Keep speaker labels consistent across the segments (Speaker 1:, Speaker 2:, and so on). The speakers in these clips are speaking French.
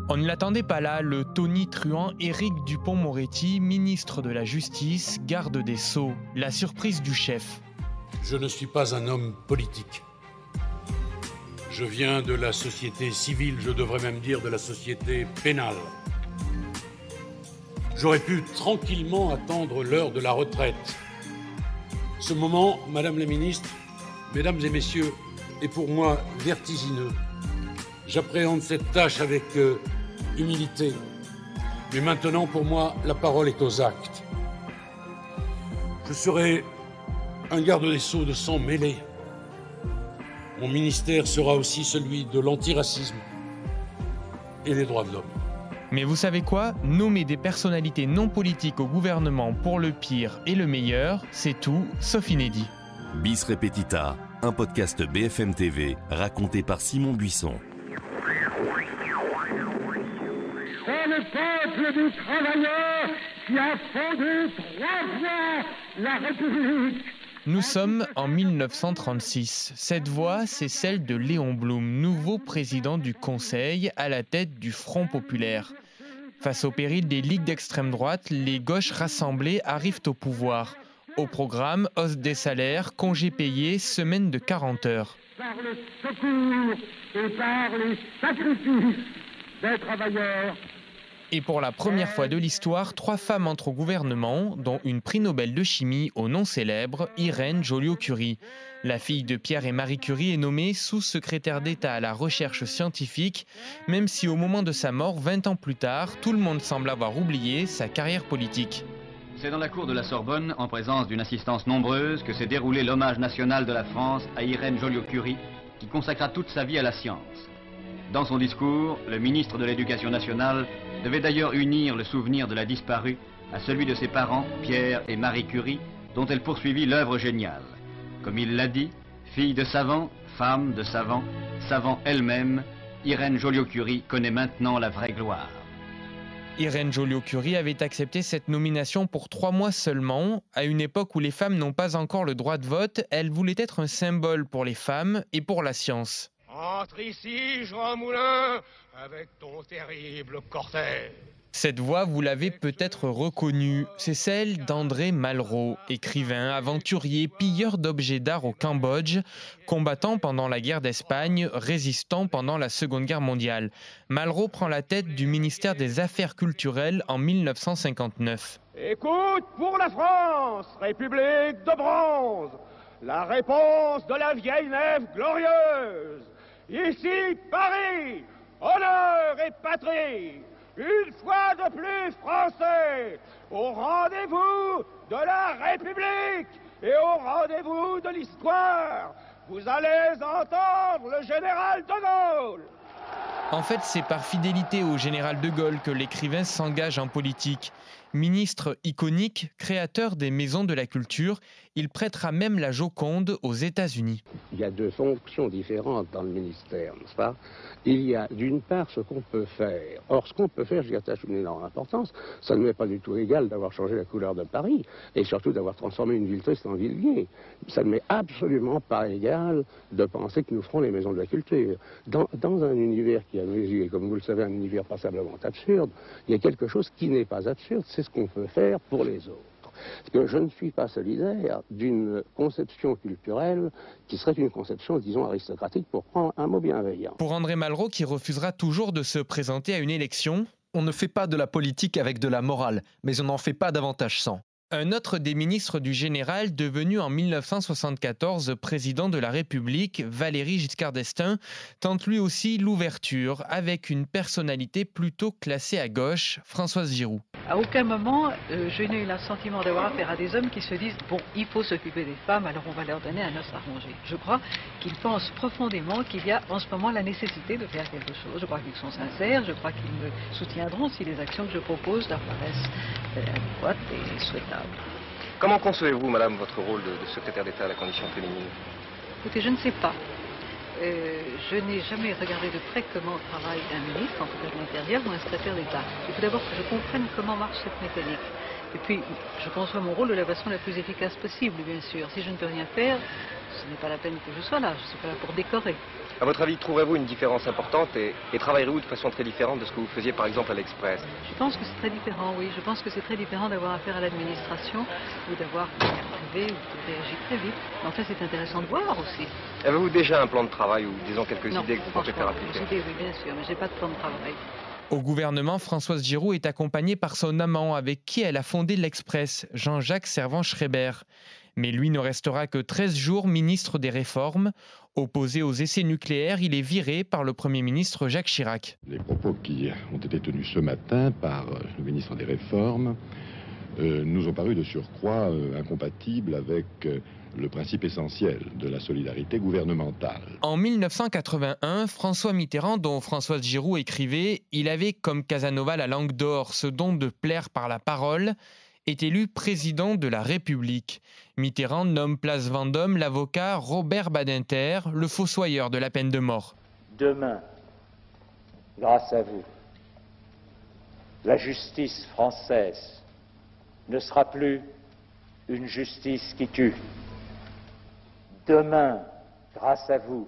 Speaker 1: On ne l'attendait pas là, le tonitruant Éric Dupond-Moretti, ministre de la Justice, garde des Sceaux. La surprise du chef.
Speaker 2: Je ne suis pas un homme politique. Je viens de la société civile, je devrais même dire de la société pénale. J'aurais pu tranquillement attendre l'heure de la retraite. Ce moment, Madame la Ministre, Mesdames et Messieurs, est pour moi vertigineux. J'appréhende cette tâche avec humilité. Mais maintenant, pour moi, la parole est aux actes. Je serai un garde des Sceaux de sang mêlé. Mon ministère sera aussi celui de l'antiracisme et des droits de l'homme.
Speaker 1: Mais vous savez quoi? Nommer des personnalités non politiques au gouvernement pour le pire et le meilleur, c'est tout, sauf inédit.
Speaker 3: Bis Repetita, un podcast BFM TV raconté par Simon Buisson.
Speaker 4: C'est le peuple du travailleur qui a fondé 3 fois la République.
Speaker 1: Nous sommes en 1936. Cette voix, c'est celle de Léon Blum, nouveau président du Conseil à la tête du Front populaire. Face au péril des ligues d'extrême droite, les gauches rassemblées arrivent au pouvoir. Au programme, hausse des salaires, congés payés, semaine de 40 heures.
Speaker 4: Par le secours et par les sacrifices des travailleurs.
Speaker 1: Et pour la première fois de l'histoire, 3 femmes entrent au gouvernement, dont une prix Nobel de chimie au nom célèbre, Irène Joliot-Curie. La fille de Pierre et Marie Curie est nommée sous-secrétaire d'État à la recherche scientifique, même si au moment de sa mort, 20 ans plus tard, tout le monde semble avoir oublié sa carrière politique.
Speaker 5: C'est dans la cour de la Sorbonne, en présence d'une assistance nombreuse, que s'est déroulé l'hommage national de la France à Irène Joliot-Curie, qui consacra toute sa vie à la science. Dans son discours, le ministre de l'Éducation nationale devait d'ailleurs unir le souvenir de la disparue à celui de ses parents, Pierre et Marie Curie, dont elle poursuivit l'œuvre géniale. Comme il l'a dit, fille de savant, femme de savant, savant elle-même, Irène Joliot-Curie connaît maintenant la vraie gloire.
Speaker 1: Irène Joliot-Curie avait accepté cette nomination pour 3 mois seulement. À une époque où les femmes n'ont pas encore le droit de vote, elle voulait être un symbole pour les femmes et pour la science.
Speaker 6: Entre ici, Jean Moulin, avec ton terrible cortège.
Speaker 1: Cette voix, vous l'avez peut-être reconnue, c'est celle d'André Malraux, écrivain, aventurier, pilleur d'objets d'art au Cambodge, combattant pendant la guerre d'Espagne, résistant pendant la Seconde Guerre mondiale. Malraux prend la tête du ministère des Affaires culturelles en 1959.
Speaker 6: Écoute pour la France, République de bronze, la réponse de la vieille nef glorieuse. Ici, Paris, honneur et patrie. Une fois de plus français, au rendez-vous de la République et au rendez-vous de l'histoire, vous allez entendre le général de Gaulle.
Speaker 1: En fait, c'est par fidélité au général de Gaulle que l'écrivain s'engage en politique. Ministre iconique, créateur des maisons de la culture, il prêtera même la Joconde aux États-Unis.
Speaker 7: Il y a 2 fonctions différentes dans le ministère, n'est-ce pas? Il y a d'une part ce qu'on peut faire. Or, ce qu'on peut faire, j'y attache une énorme importance. Ça ne m'est pas du tout égal d'avoir changé la couleur de Paris et surtout d'avoir transformé une ville triste en ville gaie. Ça ne m'est absolument pas égal de penser que nous ferons les maisons de la culture. Dans un univers qui, à mes yeux, est, comme vous le savez, un univers passablement absurde, il y a quelque chose qui n'est pas absurde, c'est ce qu'on peut faire pour les autres. Parce que je ne suis pas solidaire d'une conception culturelle qui serait une conception, disons, aristocratique, pour prendre un mot bienveillant.
Speaker 1: Pour André Malraux, qui refusera toujours de se présenter à une élection,
Speaker 8: on ne fait pas de la politique avec de la morale, mais on n'en fait pas davantage sans.
Speaker 1: Un autre des ministres du général, devenu en 1974 président de la République, Valéry Giscard d'Estaing, tente lui aussi l'ouverture avec une personnalité plutôt classée à gauche, Françoise Giroud.
Speaker 9: À aucun moment, je n'ai eu le sentiment d'avoir affaire à des hommes qui se disent « bon, il faut s'occuper des femmes, alors on va leur donner un os à ronger ». Je crois qu'ils pensent profondément qu'il y a en ce moment la nécessité de faire quelque chose. Je crois qu'ils sont sincères, je crois qu'ils me soutiendront si les actions que je propose leur paraissent adéquates et souhaitables.
Speaker 10: Comment concevez-vous, madame, votre rôle de secrétaire d'État à la condition féminine?
Speaker 9: Écoutez, je ne sais pas. Je n'ai jamais regardé de près comment travaille un ministre, en tout cas de l'Intérieur, ou un secrétaire d'État. Il faut d'abord que je comprenne comment marche cette mécanique. Et puis, je conçois mon rôle de la façon la plus efficace possible, bien sûr. Si je ne peux rien faire, ce n'est pas la peine que je sois là. Je ne suis pas là pour décorer.
Speaker 10: À votre avis, trouverez-vous une différence importante et travaillerez-vous de façon très différente de ce que vous faisiez par exemple à l'Express?
Speaker 9: Je pense que c'est très différent, oui. Je pense que c'est très différent d'avoir affaire à l'administration ou d'avoir une affaire privée ou de réagir très vite. Mais enfin, c'est intéressant de voir aussi.
Speaker 10: Avez-vous déjà un plan de travail ou disons quelques idées que vous pensez faire appliquer?
Speaker 9: Des idées, oui, bien sûr, mais je n'ai pas de plan de travail.
Speaker 1: Au gouvernement, Françoise Giroud est accompagnée par son amant avec qui elle a fondé l'Express, Jean-Jacques Servan-Schreiber. Mais lui ne restera que 13 jours ministre des Réformes. Opposé aux essais nucléaires, il est viré par le Premier ministre Jacques Chirac.
Speaker 11: Les propos qui ont été tenus ce matin par le ministre des Réformes nous ont paru de surcroît incompatibles avec le principe essentiel de la solidarité gouvernementale.
Speaker 1: En 1981, François Mitterrand, dont Françoise Giroud écrivait « Il avait comme Casanova la langue d'or, ce don de plaire par la parole », est élu président de la République. Mitterrand nomme place Vendôme l'avocat Robert Badinter, le fossoyeur de la peine de mort.
Speaker 12: Demain, grâce à vous, la justice française ne sera plus une justice qui tue. Demain, grâce à vous,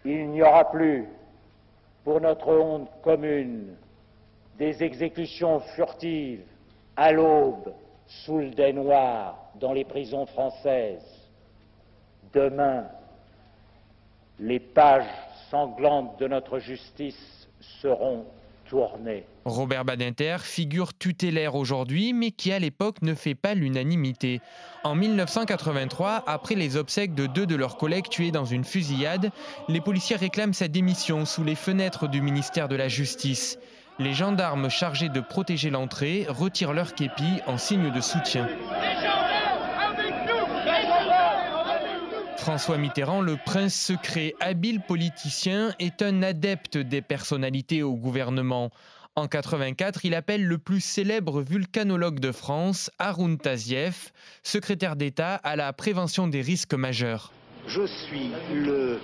Speaker 12: il n'y aura plus, pour notre honte commune, des exécutions furtives à l'aube, sous le dais noir, dans les prisons françaises. Demain, les pages sanglantes de notre justice seront tournées.
Speaker 1: Robert Badinter, figure tutélaire aujourd'hui, mais qui à l'époque ne fait pas l'unanimité. En 1983, après les obsèques de 2 de leurs collègues tués dans une fusillade, les policiers réclament sa démission sous les fenêtres du ministère de la Justice. Les gendarmes chargés de protéger l'entrée retirent leur képi en signe de soutien. François Mitterrand, le prince secret, habile politicien, est un adepte des personnalités au gouvernement. En 1984, il appelle le plus célèbre vulcanologue de France, Haroun Tazieff, secrétaire d'État à la prévention des risques majeurs.
Speaker 13: Je suis le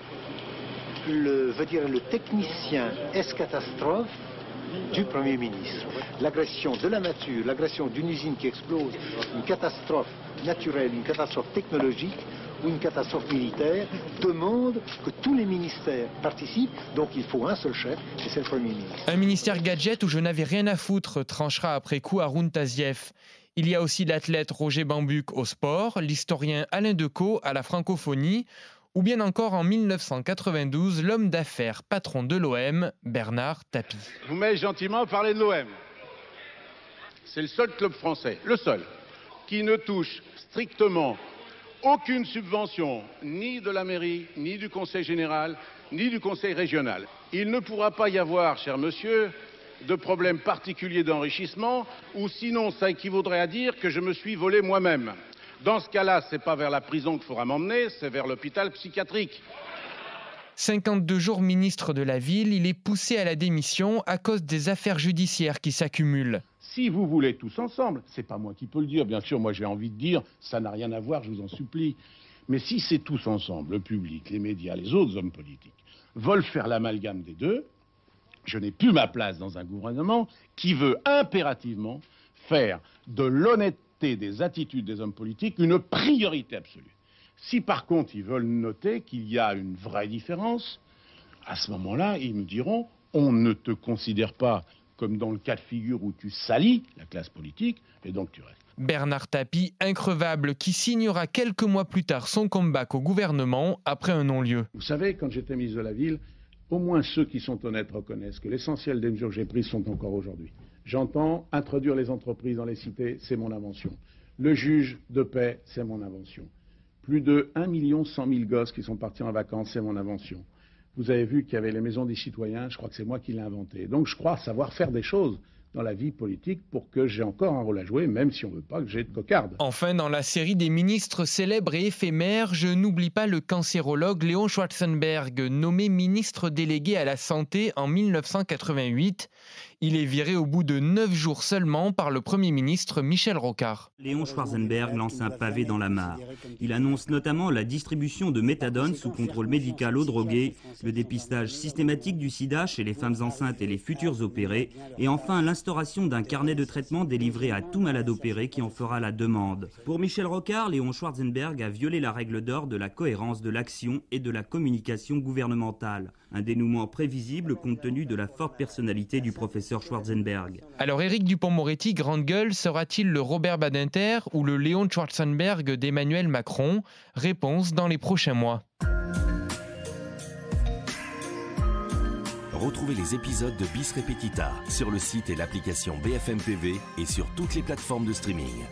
Speaker 13: technicien S-catastrophe du Premier ministre. L'agression de la nature, l'agression d'une usine qui explose, une catastrophe naturelle, une catastrophe technologique ou une catastrophe militaire demande que tous les ministères participent, donc il faut un seul chef, et c'est le Premier ministre.
Speaker 1: Un ministère gadget où je n'avais rien à foutre, tranchera après coup Haroun Tazieff. Il y a aussi l'athlète Roger Bambuc au sport, l'historien Alain Decaux à la francophonie, ou bien encore en 1992, l'homme d'affaires patron de l'OM, Bernard Tapie.
Speaker 14: Je vous mets gentiment parler de l'OM. C'est le seul club français, le seul, qui ne touche strictement aucune subvention, ni de la mairie, ni du conseil général, ni du conseil régional. Il ne pourra pas y avoir, cher monsieur, de problème particulier d'enrichissement, ou sinon ça équivaudrait à dire que je me suis volé moi-même. Dans ce cas-là, ce n'est pas vers la prison qu'il faudra m'emmener, c'est vers l'hôpital psychiatrique.
Speaker 1: 52 jours ministre de la Ville, il est poussé à la démission à cause des affaires judiciaires qui s'accumulent.
Speaker 14: Si vous voulez tous ensemble, c'est pas moi qui peux le dire, bien sûr, moi j'ai envie de dire, ça n'a rien à voir, je vous en supplie. Mais si c'est tous ensemble, le public, les médias, les autres hommes politiques, veulent faire l'amalgame des deux, je n'ai plus ma place dans un gouvernement qui veut impérativement faire de l'honnêteté des attitudes des hommes politiques une priorité absolue. Si par contre ils veulent noter qu'il y a une vraie différence, à ce moment-là, ils me diront on ne te considère pas comme dans le cas de figure où tu salis la classe politique, et donc tu restes.
Speaker 1: Bernard Tapie, increvable, qui signera quelques mois plus tard son comeback au gouvernement après un non-lieu.
Speaker 14: Vous savez, quand j'étais ministre de la Ville, au moins ceux qui sont honnêtes reconnaissent que l'essentiel des mesures que j'ai prises sont encore aujourd'hui. J'entends introduire les entreprises dans les cités, c'est mon invention. Le juge de paix, c'est mon invention. Plus de 1 100 000 gosses qui sont partis en vacances, c'est mon invention. Vous avez vu qu'il y avait les maisons des citoyens, je crois que c'est moi qui l'ai inventé. Donc je crois savoir faire des choses dans la vie politique pour que j'ai encore un rôle à jouer, même si on ne veut pas que j'ai de cocarde.
Speaker 1: Enfin, dans la série des ministres célèbres et éphémères, je n'oublie pas le cancérologue Léon Schwarzenberg, nommé ministre délégué à la Santé en 1988. Il est viré au bout de 9 jours seulement par le Premier ministre Michel Rocard.
Speaker 15: Léon Schwarzenberg lance un pavé dans la mare. Il annonce notamment la distribution de méthadone sous contrôle médical aux drogués, le dépistage systématique du sida chez les femmes enceintes et les futurs opérés, et enfin l'instauration d'un carnet de traitement délivré à tout malade opéré qui en fera la demande. Pour Michel Rocard, Léon Schwarzenberg a violé la règle d'or de la cohérence de l'action et de la communication gouvernementale. Un dénouement prévisible compte tenu de la forte personnalité du professeur Schwarzenberg.
Speaker 1: Alors Éric Dupond-Moretti, grande gueule, sera-t-il le Robert Badinter ou le Léon Schwarzenberg d'Emmanuel Macron? Réponse dans les prochains mois.
Speaker 3: Retrouvez les épisodes de Bis Repetita sur le site et l'application BFM TV et sur toutes les plateformes de streaming.